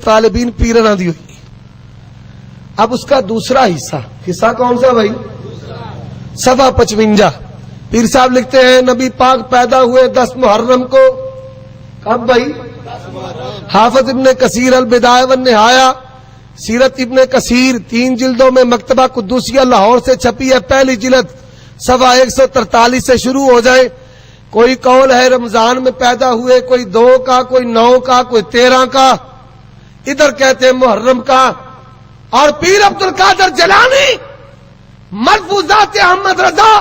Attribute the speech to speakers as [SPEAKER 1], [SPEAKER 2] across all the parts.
[SPEAKER 1] तालिबीन पीरना दी हुई। अब उसका दूसरा हिस्सा कौन सा भाई? 55 पीर साहब लिखते हैं नबी पाक पैदा हुए 10 मुहर्रम को। कब भाई? हाफिज इब्ने कसीर अल बिदाया वन निहाया सीरत इब्ने कसीर 3 जिल्दों में मकतबा कुद्दूसिया लाहौर से छपी है। पहली जिल्द सवा 143 से शुरू हो जाए। कोई कौल है रमजान में पैदा हुए, कोई 2 का, कोई 9 का, कोई 13 का, इधर कहते हैं मुहर्रम का। और पीर अब्दुल कादिर जिलानी मलफूजात अहमद रजा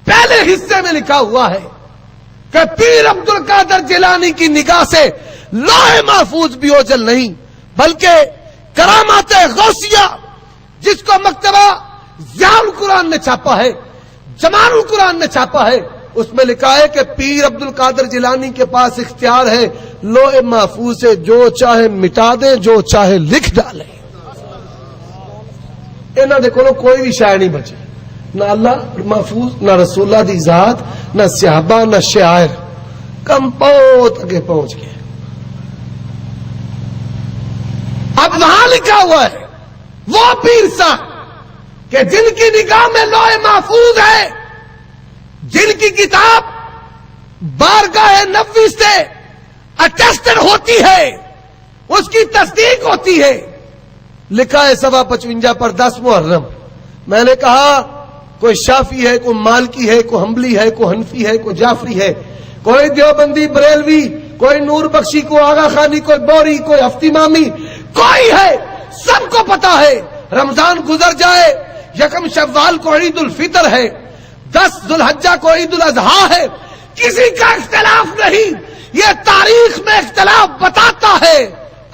[SPEAKER 1] पहले हिस्से में लिखा हुआ है कि पीर अब्दुल कादिर जिलानी की निगाह से लौह महफूज भी ओझल नहीं बल्कि करामात गौसिया, जिसको मकतबा ज़ियाउल कुरान ने छापा है, जमानुल कुरान ने छापा है, उसमें लिखा है कि पीर अब्दुल कादिर जिलानी के पास इख्तियार है लौह महफूज से जो चाहे मिटा दे, जो चाहे लिख डाले। इन्हां दे कोलों कोई भी शायर नहीं बचे, ना अल्लाह महफूज, ना रसूलुल्लाह दी जात, ना सहाबा, ना शायर। कम बहुत आगे पहुंच गए। अब वहां लिखा हुआ है वो पीर साहब कि जिनकी निगाह में लौह महफूज है, जिनकी किताब बारगाह नबवी से अटेस्टेड होती है, उसकी तस्दीक होती है। लिखा है 55 पर 10 मुहर्रम। मैंने कहा कोई शाफी है, कोई मालकी है, कोई हम्बली है, कोई हनफी है, कोई जाफरी है, कोई देवबंदी बरेलवी, कोई नूर बख्शी, कोई आगा खानी, कोई बोरी, कोई हफ्ती मामी, कोई है, सबको पता है रमजान गुजर जाए, यकम शव्वाल को ईद उल फितर है, 10 जुल्हज्जा को ईद उल अज़हा है, किसी का इख्तिलाफ नहीं। ये तारीख में इख्तिलाफ बताता है।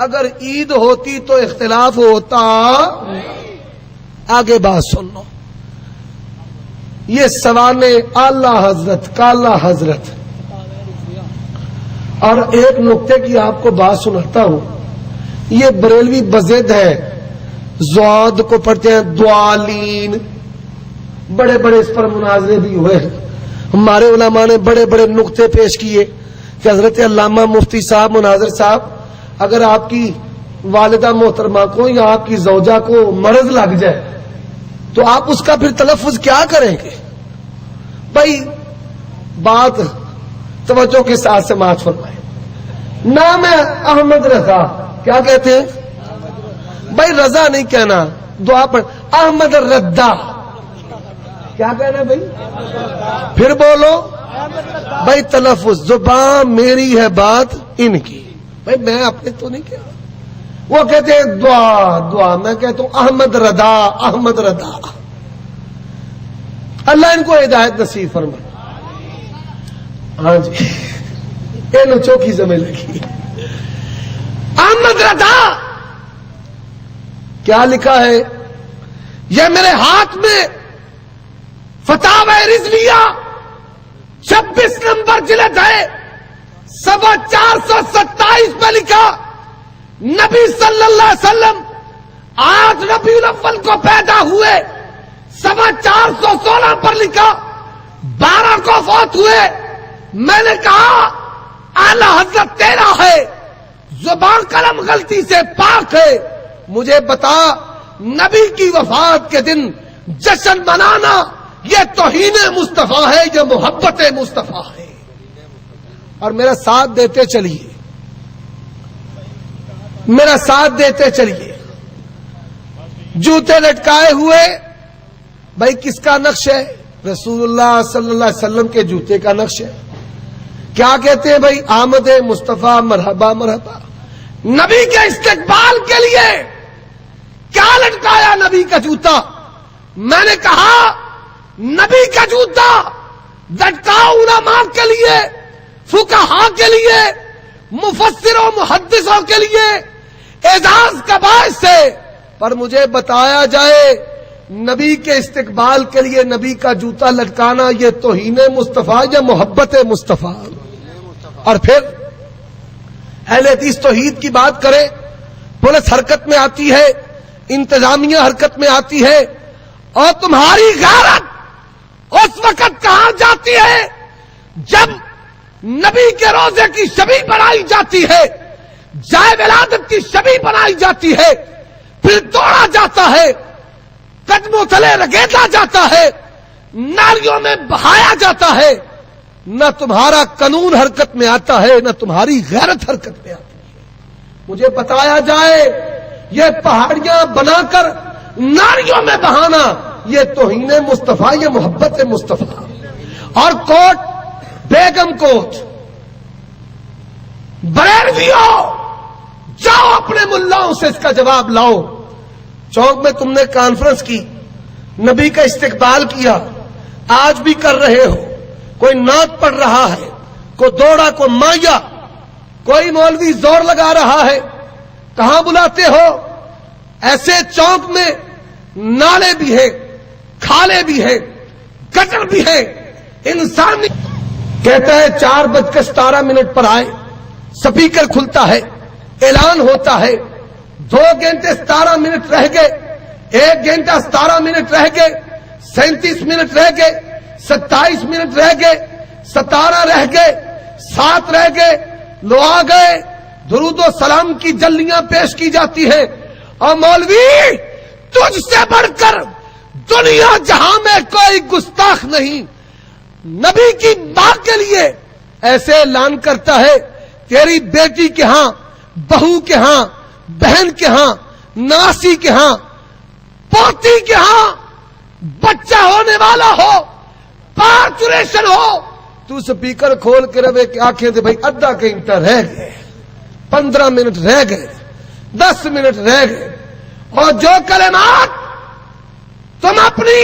[SPEAKER 1] अगर ईद होती तो इख्तिलाफ होता। आगे बात सुन लो, ये सवाने आला हजरत, काला हजरत। और एक नुक्ते की आपको बात सुनाता हूं, ये बरेलवी बज़िद है, ज़ौद को पढ़ते हैं द्वालीन। बड़े बड़े इस पर मुनाजरे भी हुए हैं। हमारे उलमा ने बड़े बड़े नुक्ते पेश किए कि हजरत अल्लामा मुफ्ती साहब, मुनाजिर साहब, अगर आपकी वालिदा मोहतरमा को या आपकी ज़ौजा को मर्ज लग जाए तो आप उसका फिर तलफ़ुज़ क्या करेंगे? भाई बात तवज्जो के साथ समाअत फरमाए। नाम है अहमद रजा। क्या कहते हैं भाई? रजा नहीं कहना, दुआ पर अहमद रद्दा। क्या कहना भाई? फिर बोलो भाई। तलफ़ुज़ जुबान मेरी है, बात इनकी। भाई मैं अपने तो नहीं कह रहा। वो कहते हैं दुआ दुआ, मैं कहता हूं अहमद रदा, अहमद रदा। अल्लाह इनको हिदायत नसीब फरमाए। हाँ जी, इन चौकी जमे लगी। अहमद रदा क्या लिखा है? यह मेरे हाथ में फतावा रिजविया 26 नंबर जिल्द है, 427 पे लिखा नबी सल्लल्लाहु अलैहि वसल्लम 8 रबीउल अव्वल को पैदा हुए, 416 पर लिखा 12 को फौत हुए। मैंने कहा आला हजरत तेरा है, जुबान कलम गलती से पाक है, मुझे बता नबी की वफात के दिन जश्न मनाना ये तौहीन मुस्तफा है, ये मोहब्बत मुस्तफा है। और मेरा साथ देते चलिए, मेरा साथ देते चलिए। जूते लटकाए हुए, भाई किसका नक्श है? रसूलुल्लाह सल्लल्लाहु अलैहि वसल्लम के जूते का नक्श है। क्या कहते हैं भाई? आमद मुस्तफा मरहबा मरहबा। नबी के इस्तकबाल के लिए क्या लटकाया नबी का जूता? मैंने कहा नबी का जूता लटकाओ उलमा के लिए, फुकहा के लिए, मुफस्सिरों मुहद्दिसों के लिए एजाज का बाइस से। पर मुझे बताया जाए नबी के इस्तकबाल के लिए नबी का जूता लटकाना ये तौहीन मुस्तफा या मोहब्बत मुस्तफा? और फिर अहले हदीस तौहीद की बात करें, पुलिस हरकत में आती है, इंतजामिया हरकत में आती है, और तुम्हारी गैरत उस वक्त कहां जाती है जब नबी के रोजे की शबी बनाई जाती है, जाए विलादत की शबी جاتی ہے، پھر دوڑا جاتا ہے، قدموں تلے رگیدا جاتا ہے، نالیوں میں بہایا جاتا ہے، نہ تمہارا قانون حرکت میں آتا ہے، نہ تمہاری غیرت حرکت میں آتی ہے۔ مجھے بتایا جائے یہ پہاڑیاں بنا کر نالیوں میں بہانا یہ توہین مصطفیٰ، یہ محبت مصطفیٰ۔ اور کوٹ بیگم کوٹ، بریلویوں جاؤ اپنے ملاؤں سے اس کا جواب لاؤ۔ چوک میں تم نے کانفرنس کی، نبی کا استقبال کیا، آج بھی کر رہے ہو، کوئی نعت پڑھ رہا ہے، کوئی دوڑا، کوئی مایا، کوئی مولوی زور لگا رہا ہے، کہاں بلاتے ہو؟ ایسے چوک میں نالے بھی ہیں، کھالے بھی ہیں، گٹر بھی ہیں، انسان کہتا ہے 4:17 پر آئے، سپیکر کھلتا ہے، اعلان ہوتا ہے، 2 گھنٹے 17 منٹ رہ گئے، 1 گھنٹہ 17 منٹ رہ گئے، 37 منٹ رہ گئے، 27 منٹ رہ گئے، 17 رہ گئے، 7 رہ گئے، لو آ گئے، درود و سلام کی جلیاں پیش کی جاتی ہیں، اور مولوی تجھ سے بڑھ کر دنیا جہاں میں کوئی گستاخ نہیں، نبی کی ماں کے لیے ایسے اعلان کرتا ہے، تیری بیٹی کے ہاں، بہو کے ہاں، بہن کے ہاں، ناسی کے ہاں، پوتی کے ہاں بچہ ہونے والا ہو، پارچوریشن ہو، تو سپیکر کھول کے روے کہ آنکھیں دے بھائی آدھا گھنٹہ رہ گئے، 15 منٹ رہ گئے، 10 منٹ رہ گئے، اور جو کلمات تم اپنی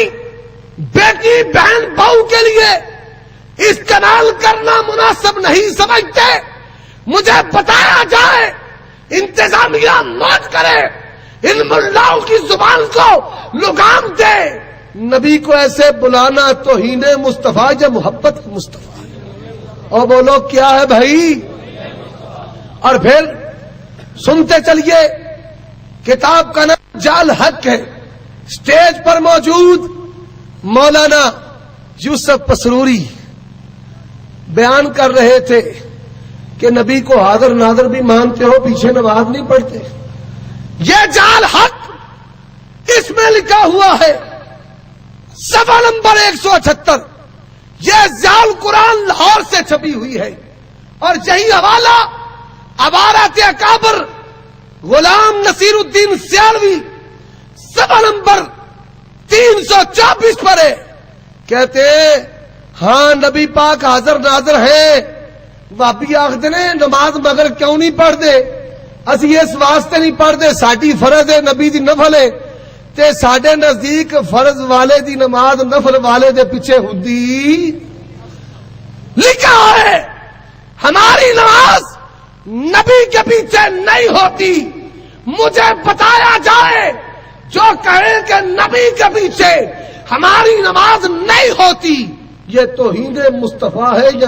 [SPEAKER 1] بیٹی بہن بہو کے لیے استعمال کرنا مناسب نہیں سمجھتے، مجھے بتایا جائے، انتظامیہ نوٹ کرے، ان ملاؤں کی زبان کو لگام دے، نبی کو ایسے بلانا توہین مصطفیٰ یا محبت مصطفیٰ؟ اور وہ لوگ کیا ہے بھائی؟ اور پھر سنتے چلیے، کتاب کا نام جال حق ہے، سٹیج پر موجود مولانا یوسف پسروری بیان کر رہے تھے کہ نبی کو حاضر ناظر بھی مانتے ہو، پیچھے نماز نہیں پڑھتے، یہ جال حق اس میں لکھا ہوا ہے، صفحہ نمبر 178، یہ ضیاء القرآن لاہور سے چھپی ہوئی ہے، اور یہی حوالہ عبارات اکابر غلام نصیر الدین سیالوی صفحہ نمبر 324 پر ہے، کہتے ہاں نبی پاک حاضر ناظر ہیں، بابی آخدے نے نماز مگر کیوں نہیں پڑھ دے؟ اسی اس واسطے نہیں پڑھ دے، ساڈی فرض ہے، نبی دی نفل ہے، تے ساڈے نزدیک فرض والے دی نماز نفل والے دے پیچھے ہندی لکھا ہے، ہماری نماز نبی کے پیچھے نہیں ہوتی۔ مجھے بتایا جائے جو کہے کہ نبی کے پیچھے ہماری نماز نہیں ہوتی، یہ توہین مصطفیٰ ہے، یہ